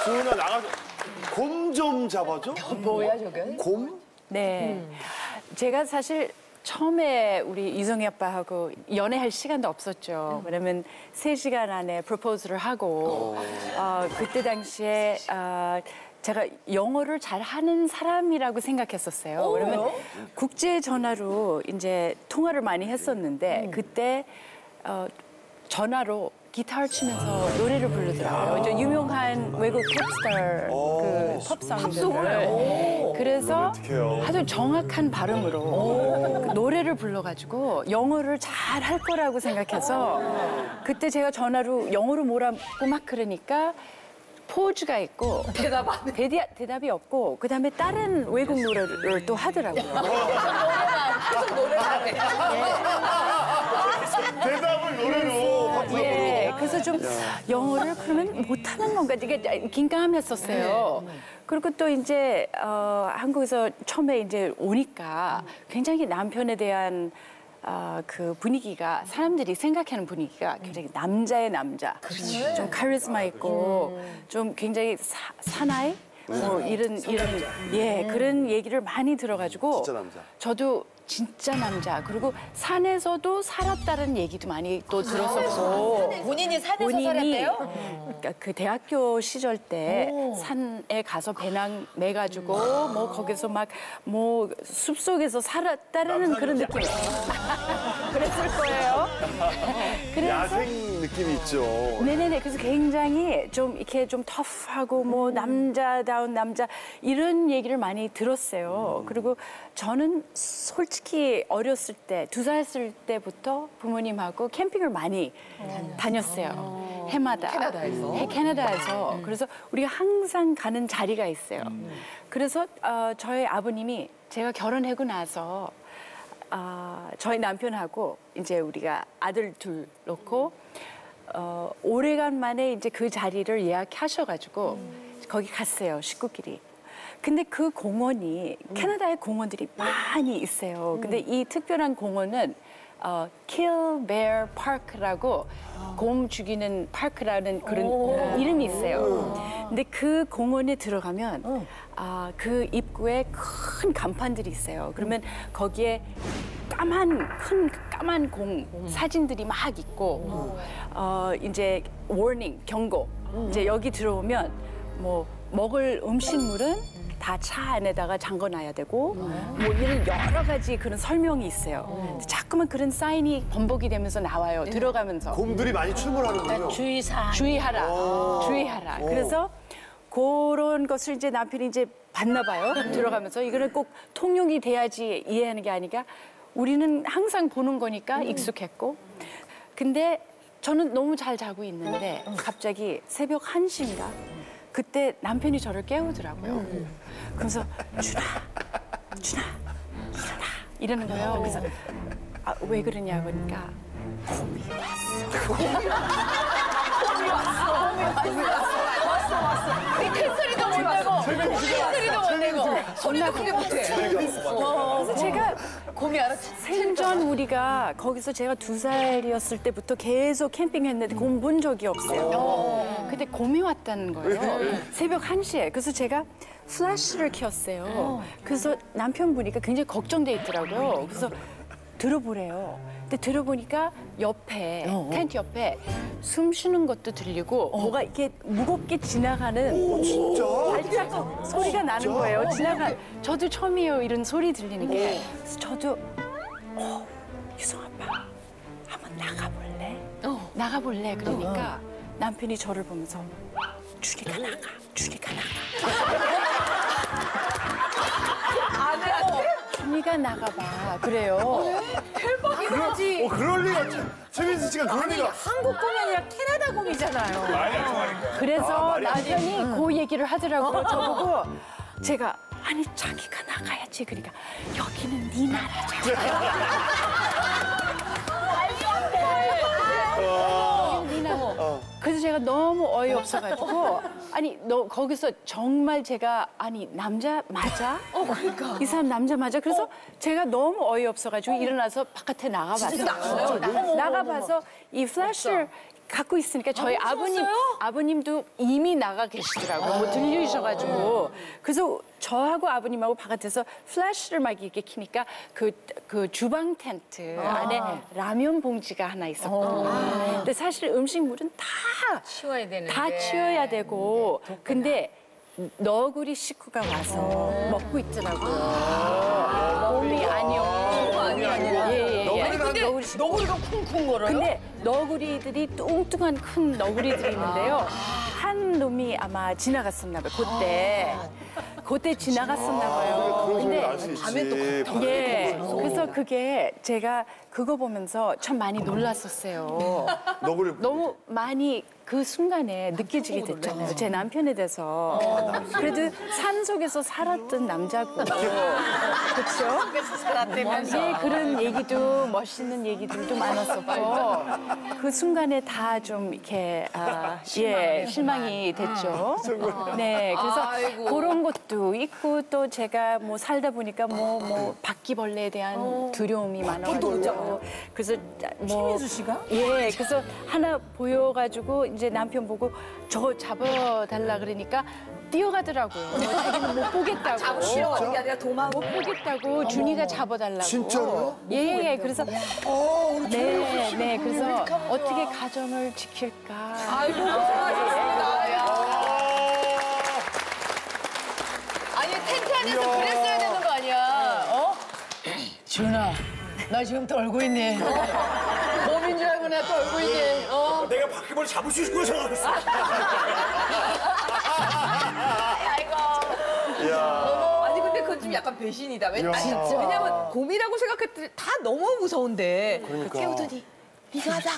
조은아 나가서 곰 좀 잡아줘? 뭐야 저게? 곰? 네. 제가 사실 처음에 우리 유성이 아빠하고 연애할 시간도 없었죠. 왜냐면 3시간 안에 프로포즈를 하고 그때 당시에 제가 영어를 잘하는 사람이라고 생각했었어요. 왜냐면 국제 전화로 이제 통화를 많이 했었는데 그때 전화로 기타를 치면서 노래를 부르더라고요. 이제 유명한 외국 팝스타 그 팝송들을. 그래서 아주 정확한 발음으로 그 노래를 불러가지고 영어를 잘 할 거라고 생각해서 그때 제가 전화로 영어로 뭐라고 막 그러니까 포즈가 있고 대답이 없고 그다음에 다른 외국 노래를 또 하더라고요. 계속 노래를 하네. 대답을 노래로. 예, 그래서 좀 영어를 그러면 못하는 건가 되게 긴가했었어요. 그리고 또 이제 한국에서 처음에 이제 오니까 굉장히 남편에 대한 그 분위기가 사람들이 생각하는 분위기가 굉장히 남자의 남자, 좀 카리스마 있고 좀 굉장히 사나이 뭐 이런 예 그런 얘기를 많이 들어가지고 진짜 남자. 저도 진짜 남자 그리고 산에서도 살았다는 얘기도 많이 또 들었었고 본인이 산에서 살았대요? 그러니까 그 대학교 시절 때 산에 가서 배낭 매가지고 뭐 거기서 막 뭐 숲속에서 살았다는 그런 느낌 그랬을 거예요. 그래서 야생 느낌이 있죠. 네네네. 그래서 굉장히 좀 이렇게 좀 터프하고 뭐 남자다운 남자 이런 얘기를 많이 들었어요. 그리고 저는 솔직히 어렸을 때 2살 때부터 부모님하고 캠핑을 많이 다녔어요. 해마다. 캐나다에서? 캐나다에서. 그래서 우리가 항상 가는 자리가 있어요. 그래서 저희 아버님이 제가 결혼하고 나서 저희 남편하고 이제 우리가 아들 둘 놓고 오래간만에 이제 그 자리를 예약하셔가지고 거기 갔어요, 식구끼리. 근데 그 공원이 캐나다에 공원들이 많이 있어요. 근데 이 특별한 공원은 Kill Bear Park라고 곰 죽이는 파크라는 그런 이름이 있어요. 근데 그 공원에 들어가면 그 입구에 큰 간판들이 있어요. 그러면 거기에 큰 까만 공 사진들이 막 있고 이제 warning 경고 이제 여기 들어오면 뭐 먹을 음식물은 다 차 안에다가 잠궈놔야 되고 뭐 이런 여러 가지 그런 설명이 있어요. 자꾸만 그런 사인이 번복이 되면서 나와요. 들어가면서. 곰들이 많이 출몰하는군요. 주의하라. 그래서 그런 것을 이제 남편이 이제 봤나 봐요. 들어가면서 이거는 꼭 통용이 돼야지 이해하는 게 아니라 우리는 항상 보는 거니까 익숙했고. 근데 저는 너무 잘 자고 있는데 갑자기 새벽 1시인가 그때 남편이 저를 깨우더라고요. 그래서 준아 일어나 이러는 거예요. 그래서 왜 그러냐 그러니까 곰이 왔어. 큰 소리도 못 내고. 큰 소리도 못 내고. 소리도 크게 못해. 그래서 제가 곰이 알았지. 생전 우리가 거기서 제가 2살이었을 때부터 계속 캠핑했는데 곰 본 적이 없어요. 근데 곰이 왔다는 거예요. 새벽 1시에. 그래서 제가 플래시를 켰어요. 그래서 남편분이니까 굉장히 걱정돼 있더라고요. 그래서 들어보래요. 근데 들어보니까 옆에 텐트 옆에 숨 쉬는 것도 들리고 뭐가 이렇게 무겁게 지나가는 진짜? 발자국 소리가 나는 거예요. 저도 처음이에요. 이런 소리 들리는 게. 그래서 저도 유성 아빠 한번 나가볼래? 나가볼래? 그러니까 남편이 저를 보면서 준이가 나가. 아들한테? 준이가 나가봐. 그래요. 대박이지. 그럴 리가. 최민수 씨가 그럴 리가. 한국 곰이 아니라 캐나다 곰이잖아요. 그래서 남편이 그 얘기를 하더라고요. 저보고 제가 아니 자기가 나가야지. 그러니까 여기는 네 나라잖아. 그래서 제가 너무 어이없어가지고 아니 너 거기서 정말 제가 아니 남자 맞아? 그러니까. 이 사람 남자 맞아? 그래서 제가 너무 어이없어가지고 일어나서 바깥에 나가봤어요. 나가봐서 이 플래시를 갖고 있으니까 저희 아버님도 이미 나가 계시더라고요. 뭐 들리셔가지고. 그래서 저하고 아버님하고 바깥에서 플래시를 막 이렇게 켜니까 그 주방 텐트 안에 라면 봉지가 하나 있었고. 근데 사실 음식물은 다 치워야 되는데. 다 치워야 되고. 근데 너구리 식구가 와서 먹고 있더라고요. 몸이 아니었고. 예. 너구리가 쿵쿵 거려요? 근데 너구리들이 뚱뚱한 큰 너구리들이 있는데요. 한 놈이 아마 지나갔었나 봐요. 그때 지나갔었나 봐요. 그런 소리를 알 수 있지. 예. 그래서 그게 제가 그거 보면서 참 많이 놀랐었어요. 너구리 너무 많이 그 순간에 느껴지게 됐잖아요. 제 남편에 대해서. 그래도 산 속에서 살았던 남자고. 그렇죠? 예, 그런 얘기도 멋있는 얘기들도 많았었고. 그 순간에 다 좀 이렇게 실망이 됐죠. 네, 그래서 그런 것도 있고 또 제가 뭐 살다 보니까 뭐 바퀴벌레에 대한 두려움이 많아가지고. 그래서 뭐 최민수 씨가? 예, 그래서 하나 보여가지고 이제 남편 보고 저 잡아달라 그러니까 뛰어가더라고요. 자기는 못 보겠다고. 잡으시러 가는 게 아니라 도망. 못 보겠다고 준이가 잡아달라고. 진짜로요? 예, 그래서 네, 그래서 어떻게 가정을 지킬까. 아이고, 고생하셨습니다. 아니, 텐트 안에서 그랬어야 되는 거 아니야? 어? 준아, 나 지금 떨고 있네. 몸인 줄 알고 나 떨고 있네. 어? 내가 바퀴벌레 잡을 수 있을 거라 생각했어. 아니 근데 그건 좀 약간 배신이다. 왜냐면 곰이라고 생각했더니 다 너무 무서운데. 그러니까. 깨우더니 네가 하다가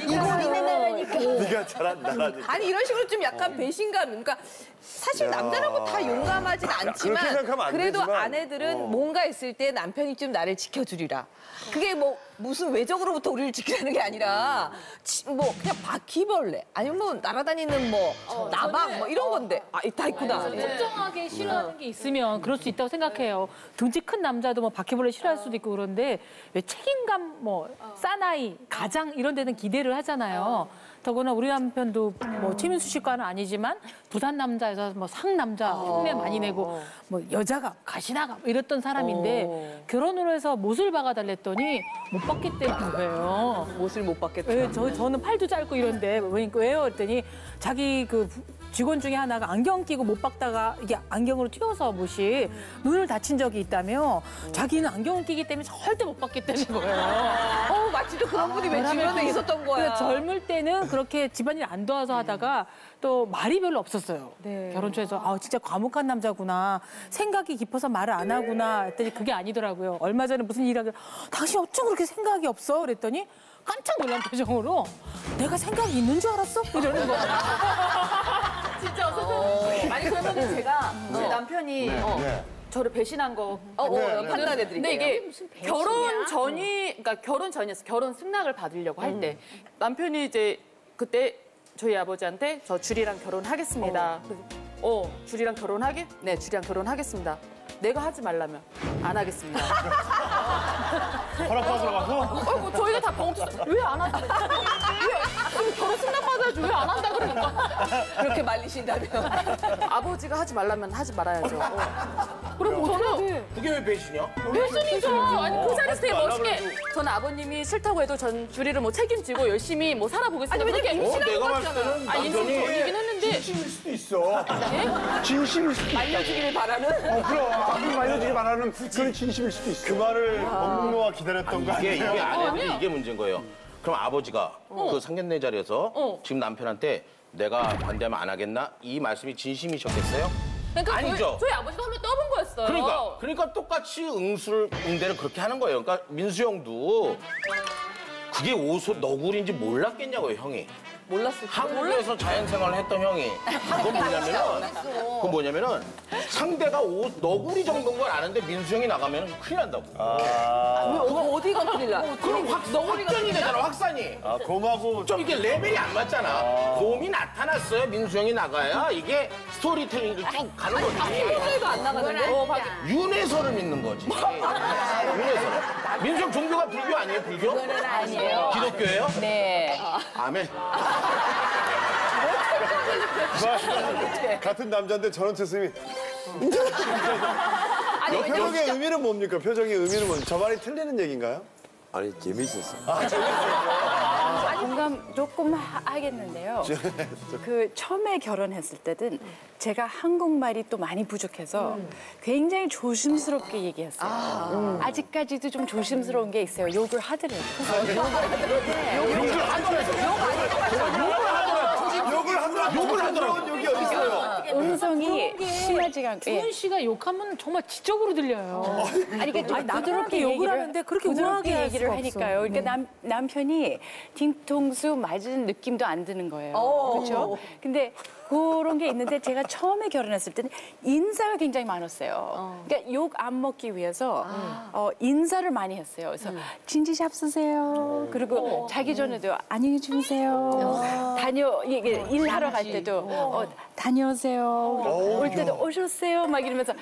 이거 나라니까. 네가 잘한 나라니까. 아니 이런 식으로 좀 약간 배신감. 그러니까 사실 남자라고 다 용감하진 그렇게 않지만 생각하면 안 그래도 되지만. 아내들은 뭔가 있을 때 남편이 좀 나를 지켜주리라. 그게 뭐 무슨 외적으로부터 우리를 지키라는 게 아니라 뭐 그냥 바퀴벌레 아니면 뭐 날아다니는 뭐 나방 뭐 이런 건데 다 있구나. 특정하게 싫어하는 게 있으면 그럴 수 있다고 생각해요. 등치 큰 남자도 뭐 바퀴벌레 싫어할 수도 있고 그런데 왜 책임감, 뭐 사나이, 가장 이런 데는 기대를 하잖아요. 더구나 우리 남편도 뭐 최민수 씨과는 아니지만 부산 남자에서 뭐 상남자 흉내 많이 내고 뭐 여자가 가시나가 이랬던 사람인데 결혼을 해서 못을 박아달랬더니 못 박겠다는 거예요. 못을 못 받겠다. 왜 저는 팔도 짧고 이런데 왜요? 그랬더니 자기 그 직원 중에 하나가 안경 끼고 못 박다가 이게 안경으로 튀어서 못이 눈을 다친 적이 있다며 자기는 안경을 끼기 때문에 절대 못 박겠다는 거예요. 마치 또 그런 분이 왜 주변에 있었던 거야. 젊을 때는 그렇게 집안일 안 도와서 하다가 또 말이 별로 없었어요. 결혼 초에서 진짜 과묵한 남자구나. 생각이 깊어서 말을 안 하구나 했더니 그게 아니더라고요. 얼마 전에 무슨 일을 하길래 당신 어쩜 그렇게 생각이 없어? 그랬더니 깜짝 놀란 표정으로 내가 생각이 있는 줄 알았어? 이러는 거야. 진짜 아니 그러면 제가 제 남편이 저를 배신한 거 판단해드릴게요. 근데 이게 결혼 전이 그러니까 결혼 전이었어. 결혼 승낙을 받으려고 할 때 남편이 이제 그때 저희 아버지한테 저 줄이랑 결혼하겠습니다. 그래서 줄이랑 결혼하게? 네, 줄이랑 결혼하겠습니다. 내가 하지 말라면 안 하겠습니다. 허락받으러 가서? 저희가 다 벙투 왜안 한다? 왜 결혼 승낙 받아야지 왜 안 한다 그러니까. 그렇게 말리신다면. 아버지가 하지 말라면 하지 말아야죠. 그럼 저는 그게 왜 배신이야? 배신이죠. 아니 그 자리에서 되게 멋있게 저는 아버님이 싫다고 해도 전 주리를 뭐 책임지고 열심히 뭐 살아보겠습니다. 아니 왜냐면 내가 봤을 때는 임신이긴 남편이 했는데 진심일 수도 있어. 진심일 수도 있다. 알려주기를 바라는. 그럼 아버님 알려주기 바라는 그런 진심일 수도 있어. 그 말을 먹는 거와 기다렸던 거 이게 아니에요? 아내들이 이게 문제인 거예요. 그럼 아버지가 그 상견례 자리에서 지금 남편한테 내가 반대하면 안 하겠나? 이 말씀이 진심이셨겠어요? 그러니까 아니죠. 저희 아버지가 한번 떠본 거였어요. 그러니까 똑같이 응대를 그렇게 하는 거예요. 그러니까 민수 형도 그게 너구리인지 몰랐겠냐고요, 형이. 몰랐을 때. 한국에서 자연생활을 했던 형이. 그건 뭐냐면은 상대가 너구리 정도인 걸 아는데 민수 형이 나가면 큰일 난다고. 어디가 큰일 나? 그럼 확전이 되잖아, 확산이. 곰하고 좀 이게 레벨이 안 맞잖아. 곰이 나타났어요. 민수 형이 나가야 이게 스토리텔링도 쭉 가는 거지. 도 안 나가는데? 윤회설을 믿는 거지. 윤회설. 민속 종교가 불교 아니에요? 불교? 그건 아니에요. 기독교예요? 네. 아멘. 같은 남자인데 전원채 스님이. 표정의 의미는 뭡니까? 표정의 의미는 뭡니까? 저 말이 틀리는 얘기인가요? 아니 재미있었어. 공감 조금 하겠는데요. 그 처음에 결혼했을 때는 제가 한국말이 또 많이 부족해서 굉장히 조심스럽게 얘기했어요. 아직까지도 좀 조심스러운 게 있어요. 욕을 하더라도. 욕을 하더라고. 여기 어디 있어요? 음성이 심하지가 않고. 주은 씨가 욕하면 정말 지적으로 들려요. 아니, 그러니까 좀 부드럽게 욕을 얘기를 하는데 그렇게 우아하게 부드럽게 할 얘기를 수가 하니까요. 없어. 그러니까 남편이 뒤통수 맞은 느낌도 안 드는 거예요. 그렇죠? 근데 그런 게 있는데 제가 처음에 결혼했을 때는 인사가 굉장히 많았어요. 그러니까 욕 안 먹기 위해서 인사를 많이 했어요. 그래서 진지 잡수세요. 그리고 자기 전에도 안녕히 주무세요. 이게 일하러 갈 때도 다녀오세요. 올 때도 오셨어요. 막 이러면서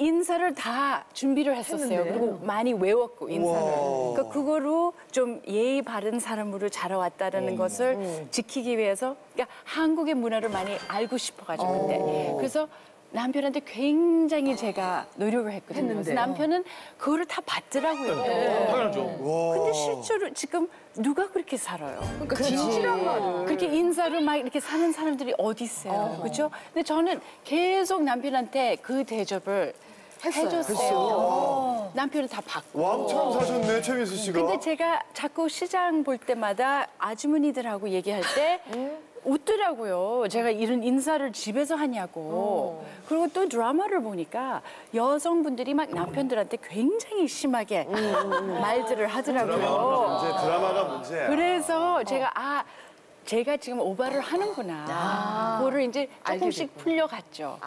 인사를 다 준비를 했었어요. 그리고 많이 외웠고 인사를. 그러니까 그거로 좀 예의 바른 사람으로 자라왔다는 것을 지키기 위해서 그러니까 한국의 문화를 많이 알고 싶어가지고 그때. 그래서 남편한테 굉장히 제가 노력을 했거든요. 그래서 남편은 그거를 다 받더라고요. 당연하죠. 근데 실제로 지금 누가 그렇게 살아요? 그러니까 진실한 말을. 그렇게 인사를 막 이렇게 사는 사람들이 어디 있어요? 그렇죠? 근데 저는 계속 남편한테 그 대접을 해줬어요. 남편은 다 받고. 왕처럼 사셨네, 최민수 씨가. 근데 제가 자꾸 시장 볼 때마다 아주머니들하고 얘기할 때 웃더라고요. 제가 이런 인사를 집에서 하냐고. 그리고 또 드라마를 보니까 여성분들이 막 남편들한테 굉장히 심하게 말들을 하더라고요. 이제 드라마가 문제야. 그래서 제가 지금 오바를 하는구나. 그거를 이제 조금씩 풀려갔죠.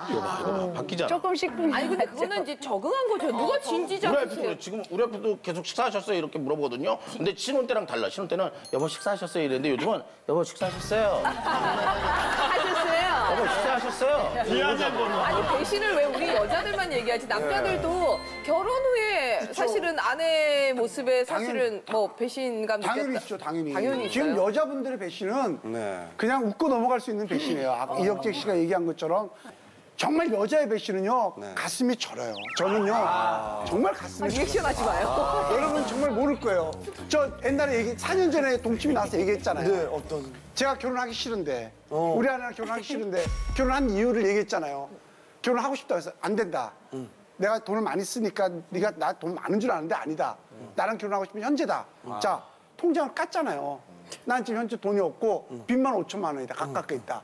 바뀌잖아. 조금씩 풀려갔죠. 아니 근데 그거는 이제 적응한 거죠. 누가 진지 우리 잡으세요? 와이프도 지금 우리 와이프도 계속 식사하셨어요 이렇게 물어보거든요. 근데 신혼 때랑 달라. 신혼 때는 여보 식사하셨어요 이랬는데 요즘은 여보 식사하셨어요. 하셨어요? 여보 식사하셨어요. 아니 배신을 왜 우리 여자들만 얘기하지? 남자들도 결혼 후에 사실은 아내 모습에 사실은 뭐 배신감 당연히 느꼈다. 있죠, 당연히. 당연히 지금 있어요? 여자분들의 배신은 네. 그냥 웃고 넘어갈 수 있는 배신이에요. 아까 이혁재 씨가 얘기한 것처럼 정말 여자의 배신은요 가슴이 저려요. 저는요 정말 가슴이 리액션 하지 마요. 여러분 정말 모를 거예요. 저 옛날에 4년 전에 동침이 나서 얘기했잖아요. 네, 어떤. 제가 결혼하기 싫은데 우리 아내랑 결혼하기 싫은데 결혼한 이유를 얘기했잖아요. 결혼하고 싶다 해서 안 된다. 내가 돈을 많이 쓰니까 네가 나 돈 많은 줄 아는데 아니다. 나랑 결혼하고 싶으면 현재다. 자 통장을 깠잖아요. 난 지금 현재 돈이 없고 빚만 5천만 원이다. 가깝게 있다.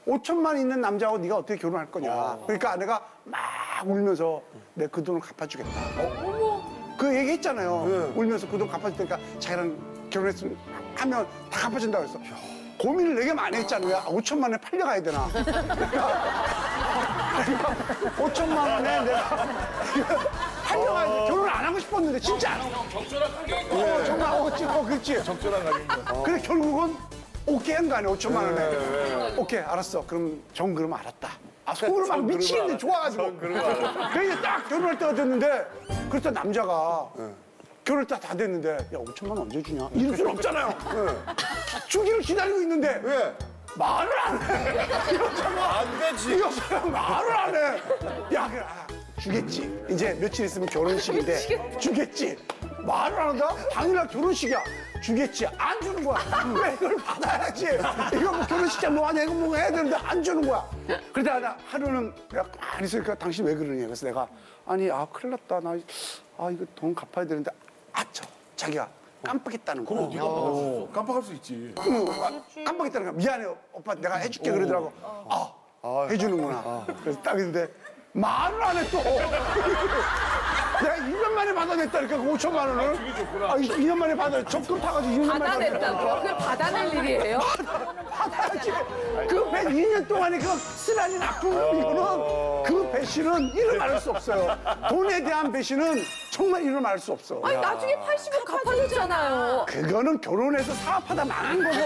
5천만 있는 남자하고 네가 어떻게 결혼할 거냐. 그러니까 아내가 막 울면서 내가 그 돈을 갚아주겠다. 그 얘기했잖아요. 울면서 그 돈 갚아줄 테니까 자기랑 결혼했으면 하면 다 갚아준다고 했어. 고민을 되게 많이 했잖아요. 5천만 원에 팔려가야 되나. 그러니까 5천만 원에 내가 팔려가야 돼. 결혼 안 하고 싶었는데 진짜. 적절한 가격. 정말 그렇지. 적절한 가격입니다. 근데 결국은 오케이 한 거 아니야, 5천만 원에. 오케이, 알았어. 그럼 정 그러면 알았다. 속으로 막 미치겠는데 좋아가지고. 그래서 딱 결혼할 때가 됐는데, 그랬더니 남자가 결혼할 때 다 됐는데, 야, 5천만 원 언제 주냐? 이럴 순 없잖아요. 주기를 기다리고 있는데, 왜? 말을 안 해. 안 되지. 이 여자가 말을 안 해. 야, 그래. 주겠지. 이제 며칠 있으면 결혼식인데, 주겠지. 말을 안 한다? 당일날 결혼식이야. 주겠지. 안 주는 거야. 왜 이걸 받아야지. 이거 뭐 결혼식장 뭐 하냐, 이거 뭐 해야 되는데 안 주는 거야. 그러다가 나 하루는 내가 가만히 있으니까 당신 왜 그러냐. 그래서 내가 아니, 큰일 났다. 이거 돈 갚아야 되는데, 자기가 깜빡했다는 거야. 깜빡할 수 있지. 깜빡했다는 거야. 미안해, 오빠 내가 해줄게 그러더라고. 해주는구나. 그래서 딱 했는데 말을 안 해 또. 내가 2년 만에 받아냈다니까, 그 5천만 원을. 2년 만에 적금 타가지고 2년 만에 받아냈다고요? 그게 받아낼 일이에요? 받아야지. 그 2년 동안에 그 쓰라린 아픈 이거는 그 배신은 이루 말할 수 없어요. 돈에 대한 배신은 정말 이루 말할 수 없어. 아니 나중에 80을 갚아줬잖아요. 그거는 결혼해서 사업하다 망한 거고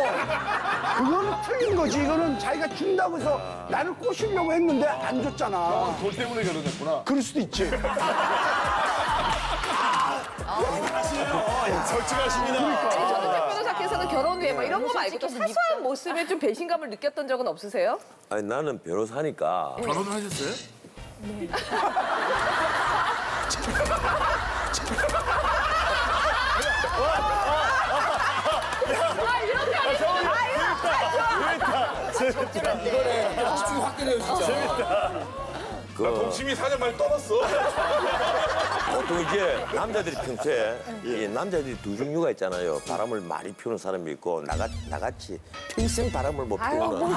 그거는 틀린 거지. 이거는 자기가 준다고 해서 나를 꼬시려고 했는데 안 줬잖아. 돈 때문에 결혼했구나. 그럴 수도 있지. 솔직하십니다. 전우택 변호사께서는 결혼 후에 막 이런 거 말고 또 사소한 모습에 좀 배신감을 느꼈던 적은 없으세요? 아니 나는 변호사니까 결혼을 하셨어요? 그 동심이 사전 많이 떠났어. 보통 이제 남자들이 평소에 이 남자들이 두 종류가 있잖아요. 바람을 많이 피우는 사람이 있고 나같이 평생 바람을 못 피우는.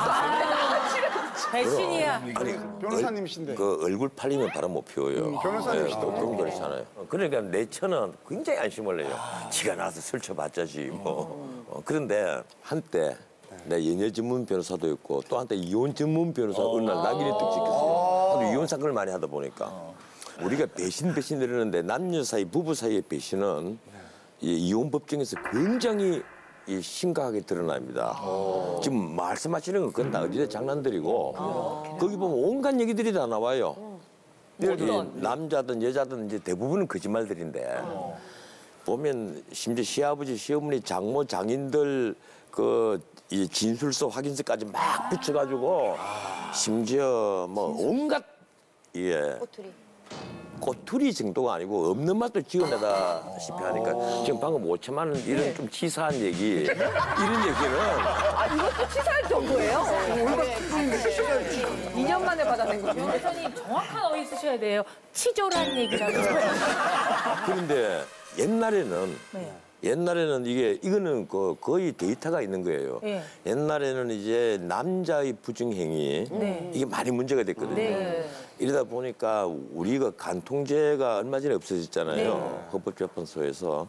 배신이야. 아니 변호사님이신데. 그 얼굴 팔리면 바람 못 피워요. 변호사님이시다. 또 그런 거 그렇잖아요. 그러니까 내 처는 굉장히 안심을 해요. 지가 나와서 설쳐봤자지 뭐. 그런데 한때 내 연애 전문 변호사도 있고 또 한때 이혼 전문 변호사 어느 날 낙인이 뚝 찍혔어요. 하도 이혼 사건을 많이 하다 보니까 우리가 배신 이러는데 남녀 사이 부부 사이의 배신은 이 이혼 법정에서 굉장히 심각하게 드러납니다. 지금 말씀하시는 건 그건 다 어디에 장난들이고 거기 보면 온갖 얘기들이 다 나와요. 남자든 여자든 이제 대부분은 거짓말들인데 보면 심지어 시아버지, 시어머니, 장모, 장인들 이 진술서 확인서까지 막 붙여가지고 심지어 뭐 온갖 꼬투리 정도가 아니고 없는 맛도 지어내다시피 하니까 지금 방금 5천만 원 이런 좀 치사한 얘기 이런 얘기는 이것도 치사할 정도예요? 2년 만에 받아낸 거죠. 변호사님 정확한 어휘 쓰셔야 돼요. 치졸한 얘기라고. 그런데 옛날에는 이거는 거의 데이터가 있는 거예요. 네. 옛날에는 이제 남자의 부정행위 이게 많이 문제가 됐거든요. 이러다 보니까 우리가 간통죄가 얼마 전에 없어졌잖아요. 헌법재판소에서.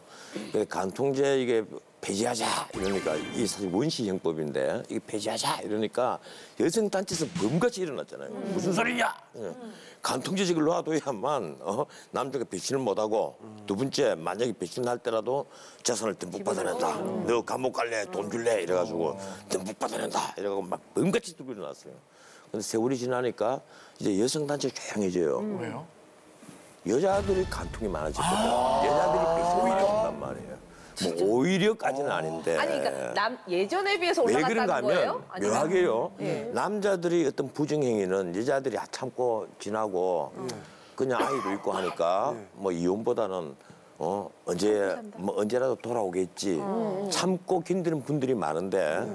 간통죄 이게 폐지하자 이러니까 이게 사실 원시형법인데 이게 폐지하자 이러니까 여성단체에서 범같이 일어났잖아요. 무슨 소리냐? 간통죄직을 놔둬야만 남자가 배신을 못하고 두 번째 만약에 배신할 때라도 재산을 듬뿍 받아낸다. 너 감옥 갈래? 돈 줄래? 이래가지고 듬뿍 받아낸다. 이래가지고 막 범같이 들고 일어났어요. 근데 세월이 지나니까 이제 여성단체 조용해져요. 왜요? 여자들이 간통이 많아졌거든요. 여자들이 배신을 못한단 말이에요. 뭐 오히려까지는 아닌데. 아니 그러니까 예전에 비해서 왜 올라갔다는 그런가 거예요? 하면 아니면? 묘하게요. 남자들이 어떤 부정행위는 여자들이 참고 지나고 그냥 아이도 있고 하니까 뭐 이혼보다는 언제라도 돌아오겠지. 참고 견디는 분들이 많은데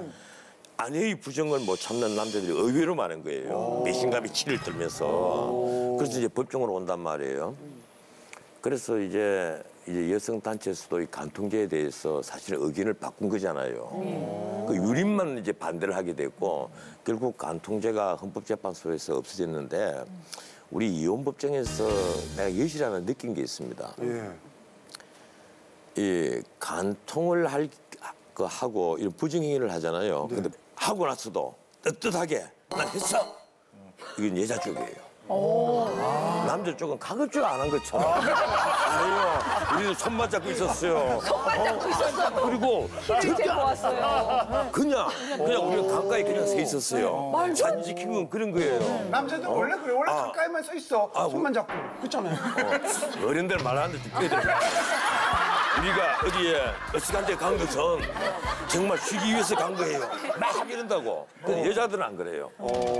아내의 부정을 못 참는 남자들이 의외로 많은 거예요. 배신감이 치를 들면서. 그래서 이제 법정으로 온단 말이에요. 그래서 이제 여성 단체에서도 이 간통죄에 대해서 사실 의견을 바꾼 거잖아요. 그 유린만 이제 반대를 하게 됐고 결국 간통죄가 헌법재판소에서 없어졌는데 우리 이혼 법정에서 내가 여실히 하나 느낀 게 있습니다. 이 간통을 하고 이런 부정행위를 하잖아요. 근데 하고 나서도 떳떳하게 난 했어. 이건 여자 쪽이에요. 남자 쪽은 가급적 안 한 것처럼. 아니요, 우리는 손만 잡고 있었어요. 손만 잡고 있었어. 그리고 이제 보았어요. 그냥 우리가 가까이 그냥 서 있었어요. 사진 찍힌 건 그런 거예요. 남자들 원래 그래. 원래 가까이만 서 있어. 손만 잡고. 그렇잖아요. 어른들 말하는데 듣게 돼. 우리가 어디에 어색한 데 간 것은 정말 쉬기 위해서 간 거예요. 막 이런다고. 근데 여자들은 안 그래요.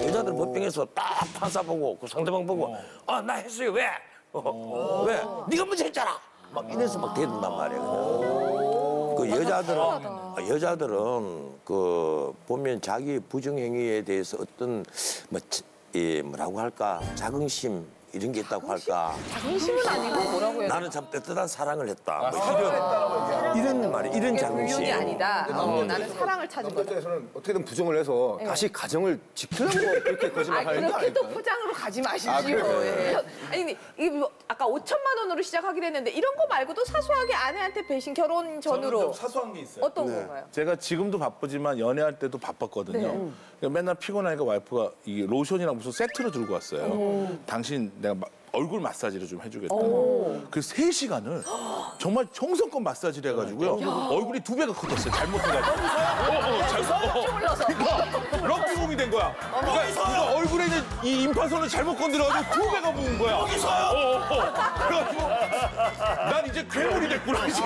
여자들은 법정에서 딱 판사 보고 그 상대방 보고 나 했어요. 왜? 왜? 네가 먼저 했잖아. 막 이래서 막 대든단 말이에요. 그 여자들은 그 보면 자기 부정행위에 대해서 어떤 뭐라고 할까 자긍심 이런 게 있다고 할까? 자긍심은 아니고 뭐라고 해야 돼? 나는 참 따뜻한 사랑을 했다. 뭐 이런 말이 이런 그게 자긍심. 불륜이 아니다. 나는 사랑을 찾은 거다. 남자에서는 어떻게든 부정을 해서 다시 가정을 지키려고 그렇게 거짓말하는 거 그렇게 또 아닐까요? 포장으로 가지 마시지요. 예. 아니 근데 이게 뭐 아까 5천만 원으로 시작하기로 했는데 이런 거 말고도 사소하게 아내한테 배신 결혼 전으로 사소한 게 있어요. 어떤 건가요? 제가 지금도 바쁘지만 연애할 때도 바빴거든요. 맨날 피곤하니까 와이프가 이 로션이랑 무슨 세트로 들고 왔어요. 당신 내가 얼굴 마사지를 좀 해주겠다. 그래서 3시간을 정말 정성껏 마사지를 해가지고요. 얼굴이 2배가 커졌어요. 잘못해가지고. 그러니까 럭비공이 된 거야. 그러니까 얼굴에 있는 이 임파선을 잘못 건드려가지고 2배가 부은 거야. 그래가지고 난 이제 괴물이 됐구나 이제.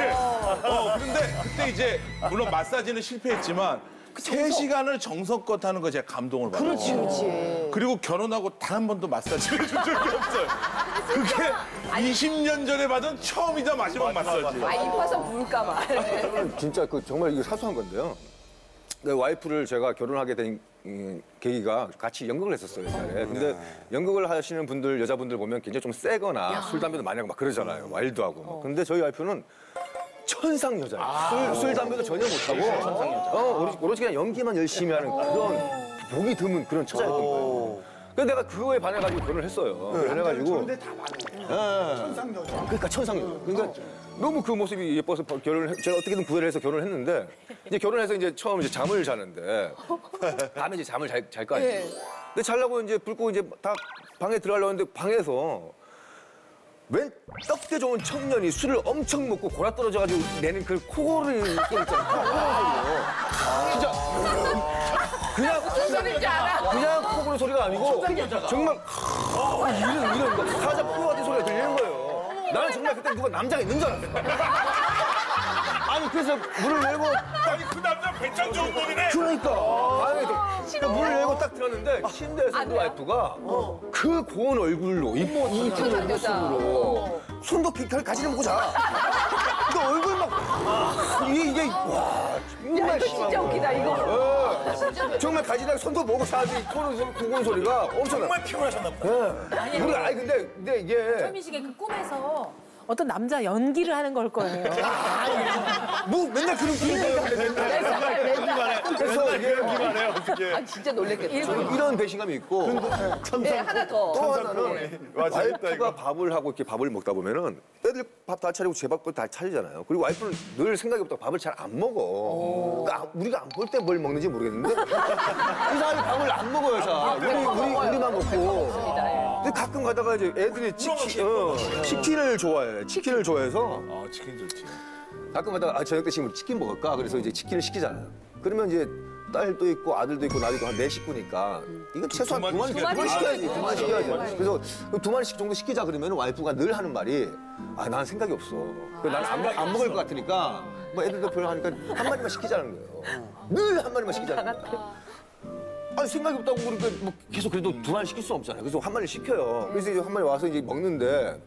그런데 그때 이제 물론 마사지는 실패했지만 3시간을 정성껏 하는 거 제가 감동을 받아요. 그렇지. 그리고 결혼하고 단 한 번도 마사지를 해준 적이 없어요. 그게 20년 전에 받은 처음이자 마지막 마사지. 아 입어서 부을까 봐. 저는 진짜 정말 이게 사소한 건데요. 내 와이프를 제가 결혼하게 된 계기가 같이 연극을 했었어요, 옛날에. 근데 연극을 하시는 분들, 여자분들 보면 굉장히 좀 세거나 술, 담배도 많이 하고 막 그러잖아요. 와일드 하고. 막. 근데 저희 와이프는 천상 여자예요. 술, 담배도 전혀 못하고. 천상 여자. 오로지 그냥 연기만 열심히 하는 그런 보기 드문 그런 처자였던 거예요. 그래서 내가 그거에 반해가지고 결혼을 했어요. 그래가지고. 근데 다 많아요. 천상 여자. 그러니까 천상 여자. 그러니까 너무 그 모습이 예뻐서 제가 어떻게든 구애를 해서 결혼을 했는데 이제 결혼해서 이제 처음 이제 잠을 자는데 밤에 이제 잠을 잘 거 아니에요. 근데 자려고 이제 불 끄고 이제 다 방에 들어가려고 했는데 방에서 웬 떡대 좋은 청년이 술을 엄청 먹고 골아 떨어져가지고 내는 그 코골이 소리 있잖아요. 진짜 그냥 그냥 코골이 소리가 아니고 정말 이런 사자 포 같은 소리가 들리는 거예요. 나는 정말 그때 누가 남자가 있는 줄 알았어. 아니 그래서 문을 열고 아니 그 남자 배짱 좋은 놈이네. 그러니까 문을 열고 딱 들었는데 침대에서 우리 와이프가 그 고운 얼굴로 이쁜 모습으로 손도 가지를 먹고 자. 근데 얼굴 막 이게 와 정말 진짜 웃기다 이거. 정말 가지랑 손도 먹고 자지 코는 고운 소리가 엄청나. 정말 피곤하셨나 보다. 우리 아니 근데 이게 철민 씨가 그 꿈에서 어떤 남자 연기를 하는 걸 거예요. 뭐 맨날 그런 기분이에요. 그래서 이게 기만해 어떻게? 아 진짜 놀랬겠다. 이런 배신감이 있고 네 하나 더. 또 하나는 와이프가 밥을 하고 이렇게 밥을 먹다 보면은 애들 밥 다 차리고 제 밥도 다 차리잖아요. 그리고 와이프는 늘 생각이 없다고 밥을 잘 안 먹어. 그러니까 우리가 안 볼 때 뭘 먹는지 모르겠는데 이 사람이 밥을 안 먹어요. 자 우리만 먹고. 근데 가끔 가다가 이제 애들이 치킨을 좋아해. 치킨을 좋아해서 치킨 좋지. 가끔 가다가 저녁 때 지금 치킨 먹을까? 그래서 이제 치킨을 시키잖아요. 그러면 이제 딸도 있고 아들도 있고 나도 있고 한 4식구니까 이거 최소한 두 마리 시켜야지. 두 마리 시켜야지. 그래서 2마리씩 정도 시키자 그러면 와이프가 늘 하는 말이 난 생각이 없어. 난 안 먹을 것 같으니까 뭐 애들도 별로 하니까 한 마리만 시키자는 거예요. 늘 한 마리만 시키자는 거예요. 아니 생각이 없다고 그러니까 뭐 계속 그래도 2마리 시킬 수 없잖아요. 그래서 한 마리 시켜요. 그래서 이제 한 마리 와서 이제 먹는데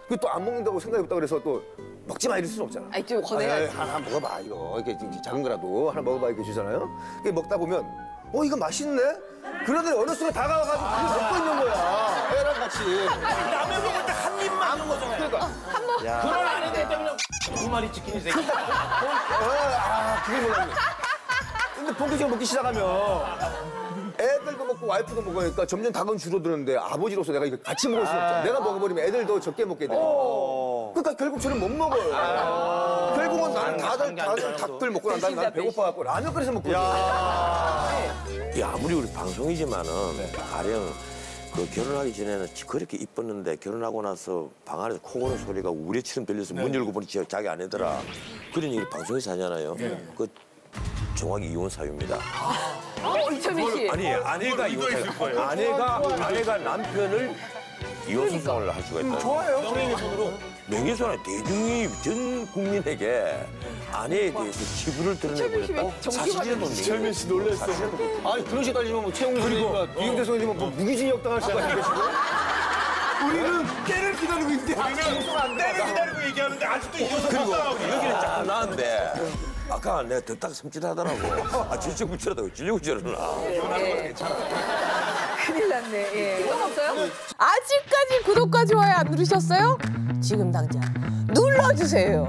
그 또 안 먹는다고 생각이 없다 그래서 또 먹지 마 이럴 수는 없잖아. 아니 좀 권해야지. 하나 먹어봐 이거 이렇게 작은 거라도 하나 먹어봐 이렇게 주잖아요. 그게 먹다 보면 이거 맛있네. 그러더니 어느 순간 다가와가지고 그걸 먹고 있는 거야. 애랑 같이. 라면 먹을 때 한 입만 하는 거잖아요. 그러니까 그런 아내들 때문에 2마리 치킨이 생겨. 그게 몰랐네. 근데 본격적으로 먹기 시작하면 애들도 먹고 와이프도 먹으니까 점점 닭은 줄어드는데 아버지로서 내가 이거 같이 먹을 수 없잖아. 내가 먹어버리면 애들도 적게 먹게 돼. 그러니까 결국 저는 못 먹어요. 결국은 나는 다들 닭들 먹고 난 다음에 나는 배고파갖고 라면 끓여서 먹거든. 아무리 우리 방송이지만은 가령 그 결혼하기 전에는 그렇게 이뻤는데 결혼하고 나서 방 안에서 코 고는 소리가 우레처럼 들려서 문 열고 보니 자기 아내더라. 그런 얘기 방송에서 하잖아요. 그 정확히 이혼 사유입니다. 이철민 씨. 아니 아내가 이혼 사유. 아내가 남편을 이혼 소송을 할 수가 있다. 좋아요. 명예훼손 대중이 전 국민에게 아내에 대해서 치부를 드러내버렸다. 사실은 이철민 씨 놀랬어. 아니 그런 식으로 따지면 뭐 최홍준 선생님과 이경재 선생님은 뭐 무기징역 당할 수가 있는 것이고. 우리는 때를 기다리고 있는데 때를 기다리고 얘기하는데 아직도 이혼 소송하고 여기는 쫙 나왔는데 아까 내가 듣다가 섬찟하더라고. 질척 붙여라다고 질려고 저러나. 큰일 났네. 예. 또 없어요? 아직까지 구독과 좋아요 안 누르셨어요? 지금 당장 눌러주세요.